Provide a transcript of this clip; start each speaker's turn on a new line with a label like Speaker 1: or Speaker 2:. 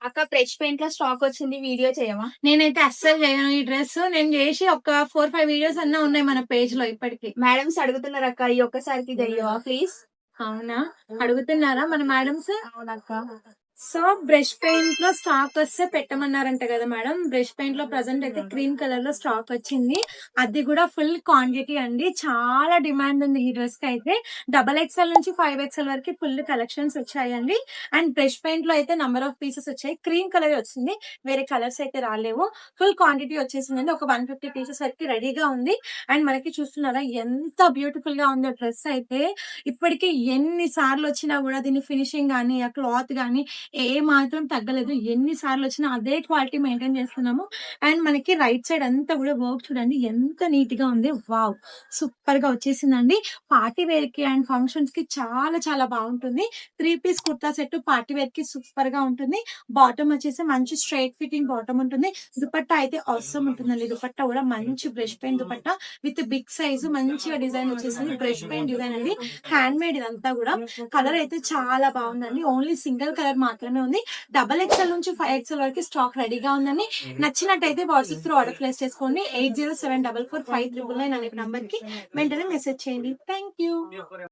Speaker 1: అక్క fresh paint లో stock వచ్చింది, వీడియో చేయవా?
Speaker 2: నేనైతే అస్సలు చేయను ఈ డ్రెస్. నేను చేసి ఒక 4-5 వీడియోస్ అన్నా ఉన్నాయి మన పేజ్ లో ఇప్పటికి.
Speaker 1: మేడమ్స్ అడుగుతున్నారు అక్క, ఈ ఒక్కసారికి చెయ్యవా ప్లీజ్?
Speaker 2: అవునా, అడుగుతున్నారా మన మేడమ్స్?
Speaker 1: అవునక్క.
Speaker 2: సో బ్రష్ పెయింట్ లో స్టాక్ వస్తే పెట్టమన్నారంట కదా మేడం. బ్రష్ పెయింట్ లో ప్రజెంట్ అయితే క్రీమ్ కలర్ లో స్టాక్ వచ్చింది. అది కూడా ఫుల్ క్వాంటిటీ అండి. చాలా డిమాండ్ ఉంది ఈ డ్రెస్ కి అయితే. XXL నుంచి 5XL వరకు ఫుల్ కలెక్షన్స్ వచ్చాయండి. అండ్ బ్రష్ పెయింట్ లో అయితే నంబర్ ఆఫ్ పీసెస్ వచ్చాయి. క్రీమ్ కలర్ వచ్చింది, వేరే కలర్స్ అయితే రాలేవు. ఫుల్ క్వాంటిటీ వచ్చేసిందండి. ఒక 150 పీసెస్ వరకు రెడీగా ఉంది. అండ్ మనకి చూస్తున్నారా ఎంత బ్యూటిఫుల్ గా ఉందో డ్రెస్ అయితే. ఇప్పటికి ఎన్ని సార్లు వచ్చినా కూడా దీని ఫినిషింగ్ గానీ, ఆ క్లాత్ గానీ ఏ మాత్రం తగ్గలేదు. ఎన్ని సార్లు వచ్చినా అదే క్వాలిటీ మెయింటైన్ చేస్తున్నాము. అండ్ మనకి రైట్ సైడ్ అంతా కూడా వర్క్ చూడండి ఎంత నీట్ గా ఉంది. వావ్, సూపర్ గా వచ్చేసిందండి. పార్టీ వేర్ కి అండ్ ఫంక్షన్స్ కి చాలా చాలా బాగుంటుంది. 3 piece kurta set party wear కి సూపర్ గా ఉంటుంది. బాటమ్ వచ్చేసి మంచి స్ట్రైట్ ఫిట్టింగ్ బాటమ్ ఉంటుంది. దుపట్టా అయితే అవసరం ఉంటుందండి. దుపట్టా కూడా మంచి brush paint dupatta with big size మంచిగా డిజైన్ వచ్చేసింది. బ్రష్ పెయింట్ డిజైన్ అండి, హ్యాండ్ మేడ్ ఇదంతా కూడా. కలర్ అయితే చాలా బాగుందండి. ఓన్లీ సింగిల్ కలర్ మాత్రమే ఉంది. XXL నుంచి 5XL వరకు స్టాక్ రెడీగా ఉందండి. నచ్చినట్టయితే వాట్సాప్ త్రూ ఆర్డర్ ప్లేస్ చేసుకోండి. 80744599 అనే నంబర్ కి వెంటనే మెసేజ్ చేయండి. Thank you.